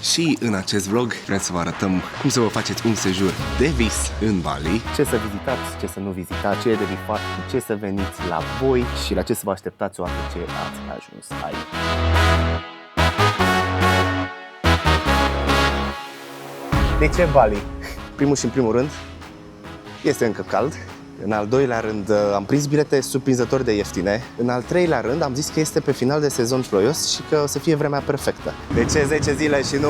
Și în acest vlog vrem să vă arătăm cum să vă faceți un sejur de vis în Bali. Ce să vizitați, ce să nu vizitați, ce e de bifat, cu ce să veniți la voi și la ce să vă așteptați odată ce ați ajuns aici. De ce Bali? Primul și în primul rând, este încă cald. În al doilea rând, am prins bilete surprinzător de ieftine. În al treilea rând, am zis că este pe final de sezon ploios și că o să fie vremea perfectă. De ce 10 zile și nu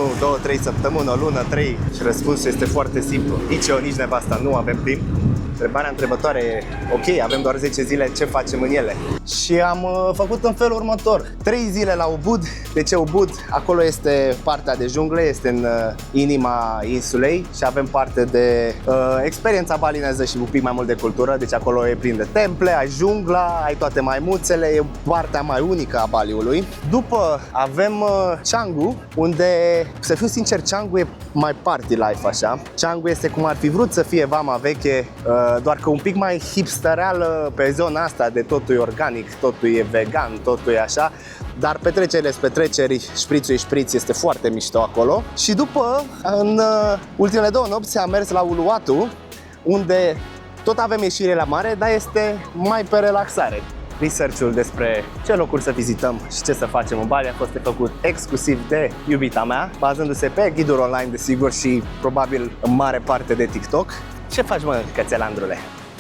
2-3 săptămâni, o lună, 3? Și răspunsul este foarte simplu. Nici eu, nici nevasta nu avem timp. Întrebarea întrebătoare e, ok, avem doar 10 zile, ce facem în ele? Și am făcut în felul următor. 3 zile la Ubud. De ce Ubud? Acolo este partea de jungle, este în inima insulei și avem parte de experiența balineză și un pic mai mult de cultură. Deci acolo e plin de temple, ai jungla, ai toate maimuțele, e partea mai unică a Baliului. După avem Canggu, unde, să fiu sincer, Canggu e mai party life așa. Canggu este cum ar fi vrut să fie vama veche, doar că un pic mai hipstereală pe zona asta de totul e organic, totul e vegan, totul e așa. Dar petrecerile sunt petreceri, șprițul e șpriț, este foarte mișto acolo. Și după, în ultimele 2 nopți am mers la Uluwatu, unde tot avem ieșire la mare, dar este mai pe relaxare. Research-ul despre ce locuri să vizităm și ce să facem în Bali a fost făcut exclusiv de iubita mea, bazându-se pe ghiduri online, desigur, și probabil în mare parte de TikTok. Ce faci, mă, cățelandrule?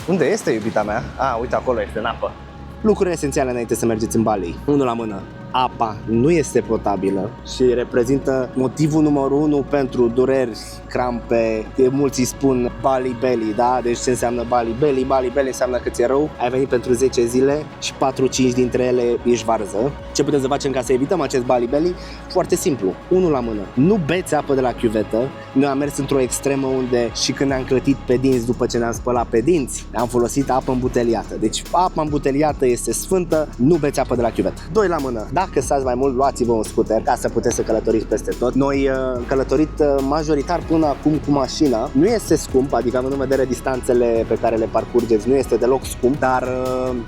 Unde este iubita mea? Uite, acolo este, în apă. Lucruri esențiale înainte să mergeți în Bali. Unul la mână. Apa nu este potabilă și reprezintă motivul numărul 1 pentru dureri, crampe. Mulți îi spun Bali Belly, da? Deci ce înseamnă Bali Belly? Bali Belly înseamnă că ți-e rău, ai venit pentru 10 zile și 4-5 dintre ele ești varză. Ce putem să facem ca să evităm acest Bali Belly? Foarte simplu, unul la mână. Nu beți apă de la chiuvetă. Noi am mers într-o extremă unde și când ne-am clătit pe dinți după ce ne-am spălat pe dinți, am folosit apă îmbuteliată. Deci apa îmbuteliată este sfântă, nu beți apă de la chiuvetă. 2 la mână. Dacă stați mai mult, luați-vă un scooter ca să puteți să călătoriți peste tot. Noi am călătorit majoritar până acum cu mașina. Nu este scump, adică având în vedere distanțele pe care le parcurgeți, nu este deloc scump, dar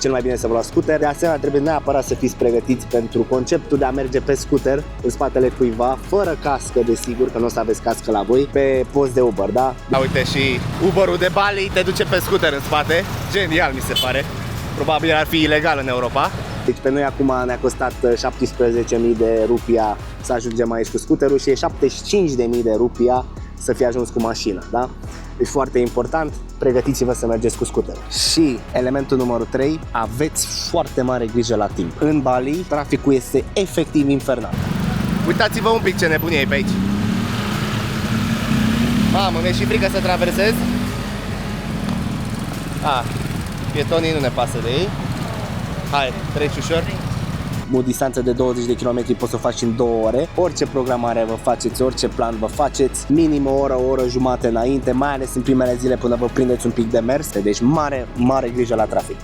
cel mai bine să vă luați scooter. De asemenea, trebuie neapărat să fiți pregătiți pentru conceptul de a merge pe scooter în spatele cuiva, fără cască, desigur, că nu o să aveți cască la voi, pe post de Uber, da? Uite, și Uber-ul de Bali te duce pe scooter în spate. Genial, mi se pare. Probabil ar fi ilegal în Europa. Deci pe noi acum ne-a costat 17.000 de rupia să ajungem aici cu scooterul și e 75.000 de rupia să fie ajuns cu mașina, da? Deci foarte important, pregătiți-vă să mergeți cu scooterul. Și elementul numărul 3, aveți foarte mare grijă la timp. În Bali, traficul este efectiv infernal. Uitați-vă un pic ce nebunie e pe aici. Mamă, mi-e și frică să traversez. Pietonii nu ne pasă de ei. Hai, treci ușor. O distanță de 20 de km poți să o faci în 2 ore. Orice programare vă faceți, orice plan vă faceți, minim o oră jumate înainte, mai ales în primele zile până vă prindeți un pic de mers. Deci mare grijă la trafic.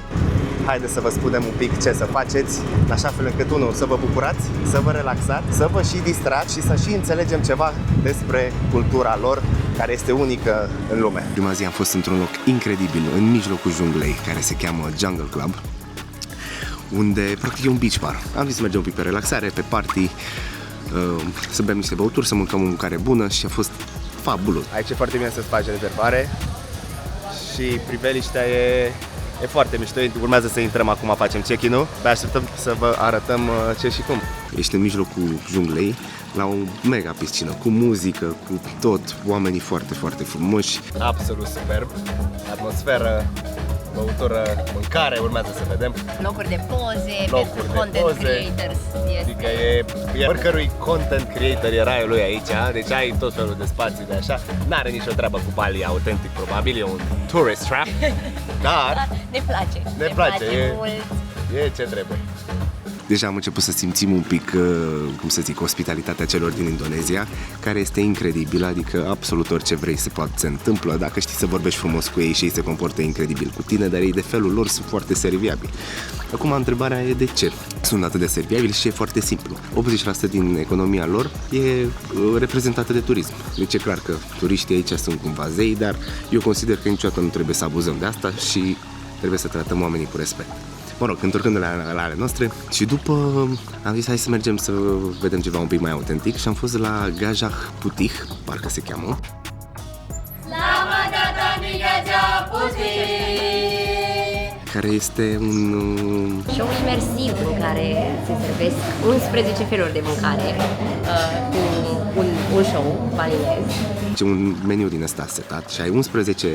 Haideți să vă spunem un pic ce să faceți, în așa fel încât, unul, să vă bucurați, să vă relaxați, să vă și distrați și să și înțelegem ceva despre cultura lor, care este unică în lume. Prima zi am fost într-un loc incredibil, în mijlocul junglei, care se cheamă Jungle Club, unde practic e un beach bar. Am zis să mergem un pic pe relaxare, pe party, să bem niște băuturi, să mâncăm o mâncare bună și a fost fabulos. Aici e foarte bine să-ți faci rezervare și priveliștea e foarte mișto. Urmează să intrăm acum, facem check-in-ul. Așteptăm să vă arătăm ce și cum. Ești în mijlocul junglei, la o mega piscină, cu muzică, cu tot, oamenii foarte frumoși. Absolut superb. Atmosferă, băutură, mâncare, urmează să vedem. Locuri de poze, Locuri pentru de content poze. creators. Adică e oricărui content creator e raiul lui aici, deci ai tot felul de spații de așa. N-are nicio treabă cu Bali autentic, probabil, e un tourist trap, dar Ne place. ne place, mult. e ce trebuie. Deja am început să simțim un pic, cum să zic, ospitalitatea celor din Indonezia, care este incredibilă, adică absolut orice vrei se întâmplă, dacă știi să vorbești frumos cu ei și ei se comportă incredibil cu tine, dar ei de felul lor sunt foarte serviabili. Acum întrebarea e de ce sunt atât de serviabili și e foarte simplu. 80% din economia lor e reprezentată de turism. Deci e clar că turiștii aici sunt cumva zei, dar eu consider că niciodată nu trebuie să abuzăm de asta și trebuie să tratăm oamenii cu respect. mă rog, întorcând la ale noastre. Și după am zis hai să mergem să vedem ceva un pic mai autentic și am fost la Gajah Putih, parcă se cheamă. Care este un show imersiv în care se servesc 11 feluri de mâncare cu un show balinez. un meniu din ăsta setat și ai 11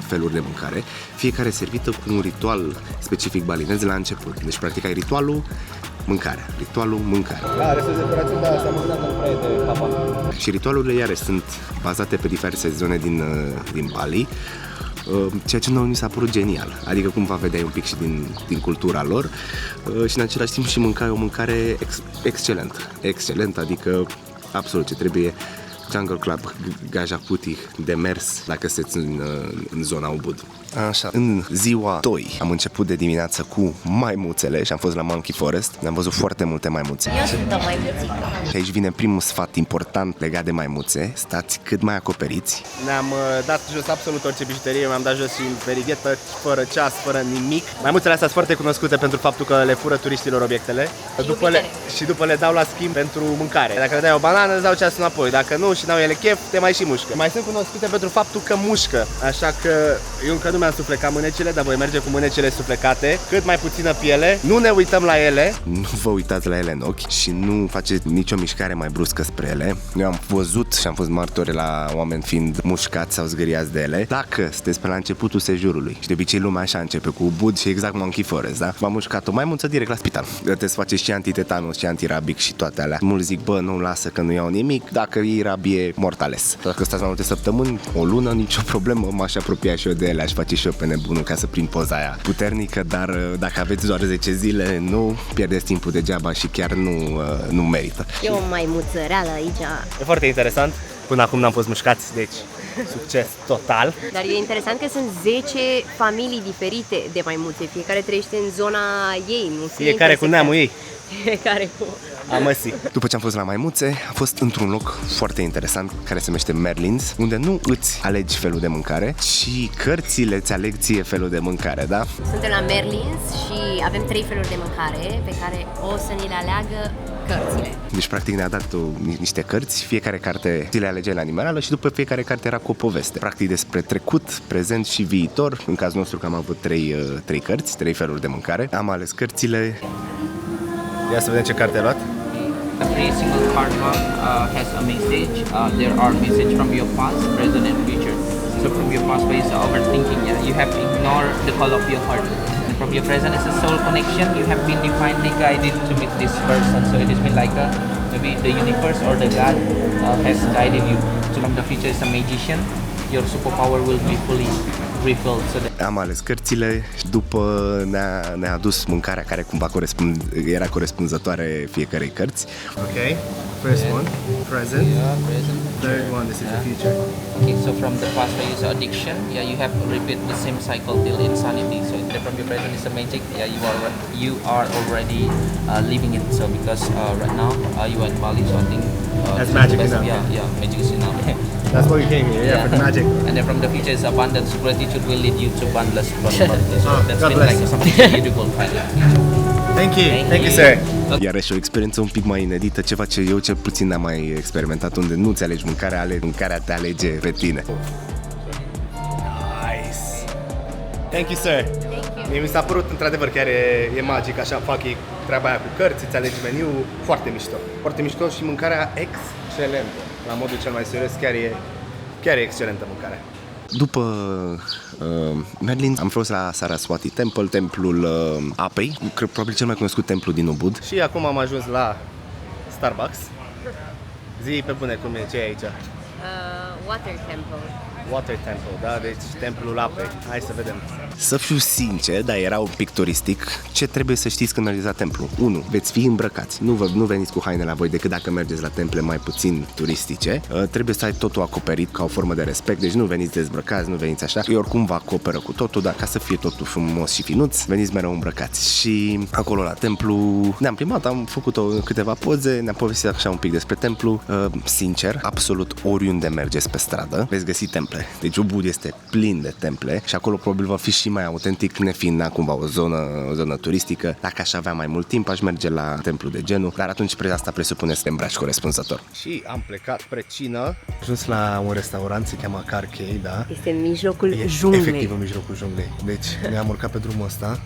feluri de mâncare, fiecare servită cu un ritual specific balinez la început. Deci practic ai ritualul ritualul mâncare. Da, restul de decorațiuni, da, s-a mâncat în preie de papa. Și ritualurile iarăși sunt bazate pe diverse zone din Bali, ceea ce nouă ni s-a părut genial. Adică cumva vedeai un pic și din cultura lor și în același timp și mâncai o mâncare excelentă, adică absolut ce trebuie. Jungle Club Gajah Putih de mers dacă sunteți în zona Ubud. Așa, în ziua 2 am început de dimineață cu maimuțele și am fost la Monkey Forest. Ne-am văzut foarte multe maimuțe. Eu sunt o maimuțică. Și aici vine primul sfat important legat de maimuțe. Stați cât mai acoperiți. Ne-am dat jos absolut orice bijuterie, mi-am dat jos și verighetă, fără ceas, fără nimic. Maimuțele astea sunt foarte cunoscute pentru faptul că le fură turiștilor obiectele. După le dau la schimb pentru mâncare. Dacă le dai o banană, îți dau ceasul înapoi. Dacă nu și n-au ele chef, te mai și mușcă. Mai sunt cunoscute pentru faptul că mușcă. Așa că eu încă nu mi-am suflecat mânecile, dar voi merge cu mânecile suflecate, cât mai puțină piele. Nu ne uităm la ele. Nu vă uitați la ele în ochi și nu faceți nicio mișcare mai bruscă spre ele. Eu am văzut și am fost martori la oameni fiind mușcați sau zgâriați de ele. Dacă sunteți pe la începutul sejurului și de obicei lumea așa începe cu Ubud și exact Monkey Forest, da? V-a mușcat o maimuță direct la spital. Trebuie să faceți și antitetanus și antirabic și toate alea. Mulți zic, bă, nu lasă că nu iau nimic, dacă iei rabie, mortales. Dacă stați mai multe săptămâni, o lună, nicio problemă, m-aș apropia și eu de ele, aș face și eu pe nebunul ca să prind poza aia puternică, dar dacă aveți doar 10 zile, nu pierdeți timpul degeaba și chiar nu merită. E o maimuță reală aici. E foarte interesant. Până acum n-am fost mușcați, deci succes total. Dar e interesant că sunt 10 familii diferite de maimuțe, fiecare trăiește în zona ei, nu Fiecare cu neamul ei. Fiecare cu... Amăsii. După ce am fost la maimuțe, am fost într-un loc foarte interesant care se numește Merlin's, unde nu îți alegi felul de mâncare, ci cărțile îți aleg ție felul de mâncare, da? Suntem la Merlin's și avem 3 feluri de mâncare pe care o să ni le aleagă cărțile. Deci practic ne-a dat niște cărți, fiecare carte ți le alegea la animală și după fiecare carte era cu o poveste. Practic despre trecut, prezent și viitor. În cazul nostru că am avut 3 cărți, 3 feluri de mâncare. Am ales cărțile. Ia să vedem ce carte ai luat. Every single card has a message. There are messages from your past, present, and future. So from your past is overthinking. Yeah, you have to ignore the call of your heart. And from your present is a soul connection. You have been divinely guided to meet this person. So it has been like maybe the universe or the God has guided you. So from the future is a magician. Your superpower will be fully revealed. So am ales cărțile și după ne-a adus mâncarea care cumva era corespunzătoare fiecarei cărți. Ok, first one, present. yeah, present. Third one, this is the future. Okay, so from the past where you saw addiction, yeah, you have to repeat the same cycle till insanity. So from your present is a magic. Yeah, you are already living it. So because right now you are in Bali, so I think That's this is magic the best. enough. Yeah, magic is enough. That's why you came here, yeah, for the magic. And then from the future is abundance. Gratitude will lead you to boundless prosperity. So that's God been bless. like something beautiful finally. Thank you, Thank thank you, you. sir. Iarăși o experiență un pic mai inedită, ceva ce eu cel puțin n-am mai experimentat, unde nu-ți alegi mâncarea te alege pe tine. Nice. Thank you, sir. Mie mi s-a părut într-adevăr chiar e magic, așa fac ei treaba aia cu cărți, îți alegi meniu, foarte mișto. Foarte mișto și mâncarea excelentă. La modul cel mai serios, chiar e excelentă mâncarea. După Merlin am fost la Saraswati Temple, templul apei, cred probabil cel mai cunoscut templu din Ubud. Și acum am ajuns la Starbucks. Zi pe bune cum e, ce e aici? Water Temple. Water Temple, da? Deci templul apei. Hai să vedem. Să fiu sincer, dar era un pic turistic. Ce trebuie să știți când analizați templu? 1. Veți fi îmbrăcați. Nu veniți cu haine la voi decât dacă mergeți la temple mai puțin turistice. Trebuie să ai totul acoperit ca o formă de respect. Deci nu veniți dezbrăcați, nu veniți așa. Ei oricum vă acoperă cu totul, dar ca să fie totul frumos și finuț, veniți mereu îmbrăcați. Și acolo la templu ne-am plimbat, am făcut câteva poze, ne-am povestit așa un pic despre templu. Sincer, absolut oriunde mergeți pe stradă, veți găsi temple. temple. Deci Ubud este plin de temple și acolo probabil va fi și mai autentic, nefiind cumva o zonă turistică. Dacă aș avea mai mult timp, aș merge la templu de genul, dar atunci asta presupune să te îmbraci corespunzător. Și am plecat spre cină. Am ajuns la un restaurant, se cheamă Carchei, da? Este în mijlocul junglei. Efectiv în mijlocul junglei. Deci ne-am urcat pe drumul ăsta.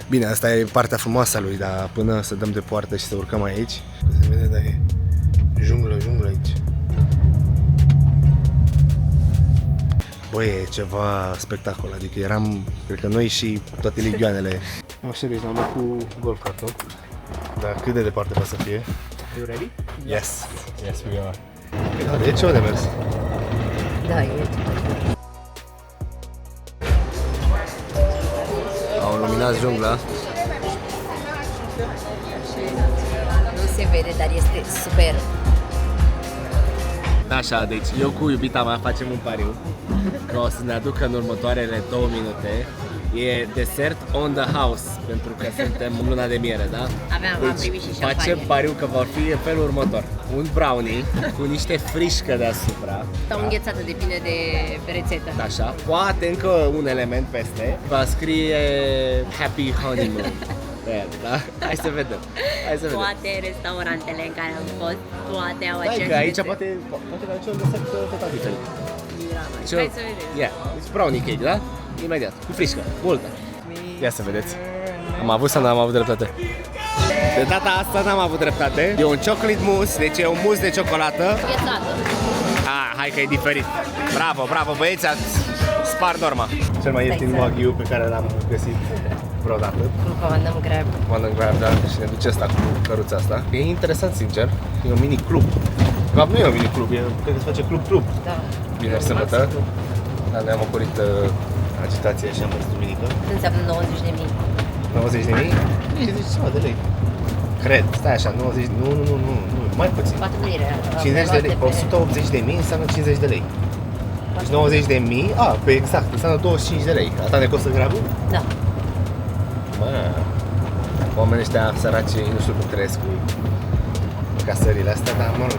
Bine, asta e partea frumoasă a lui, dar până să dăm de poartă și să urcăm aici, se vede, da, e junglă aici. Băi, e ceva spectacol, adică cred că noi și toate legioanele. Așa, deci am luat cu golf carton, dar cât de departe va să fie? You ready? Yes, we are. Da, de ce o de mers? Da, e. Au luminat jungla. Nu se vede, dar este super. Așa, deci eu cu iubita mea facem un pariu că o să ne aducă în următoarele 2 minute. E desert on the house, pentru că suntem în luna de miere, da? Am primit și șampanie. Facem pariu că va fi în felul următor. Un brownie cu niște frișcă deasupra. Stau înghețată, depinde de rețetă. Așa, poate încă un element peste. Va scrie Happy Honeymoon. Da? Hai să vedem. Toate restaurantele în care am fost, toate au Hai aceeași că aici rețetă. poate că aici un desert total diferit. Hai să vedem. Yeah, deci brownie cake, da? Imediat, cu frișcă, multă. Ia să vedeți. Am avut sau n-am avut dreptate? De data asta n-am avut dreptate. E un chocolate mousse, deci e un mousse de ciocolată. Înghețată. Hai că e diferit. Bravo, băieți, ați spart norma. Cel mai ieftin wagyu pe care l-am găsit vreodată. Comandăm Grab. Comandăm Grab, da, și ne duce asta cu căruța asta. E interesant, sincer, e un mini club. De fapt, nu e un mini club, cred că se face club. Da. Vineri, sâmbătă. Dar ne-am ocolit agitația și am mers duminică. Cât înseamnă 90.000? 90.000? 50 ceva de lei. Cred, stai așa, 90, nu, mai puțin. 4 lire. 50 de lei, 180.000 înseamnă 50 de lei. Deci 90.000, pe exact, înseamnă 25 de lei. Asta ne costă Grabul? Da. Oamenii ăștia săraci, nu știu cum trăiesc cu casările astea, dar mă rog.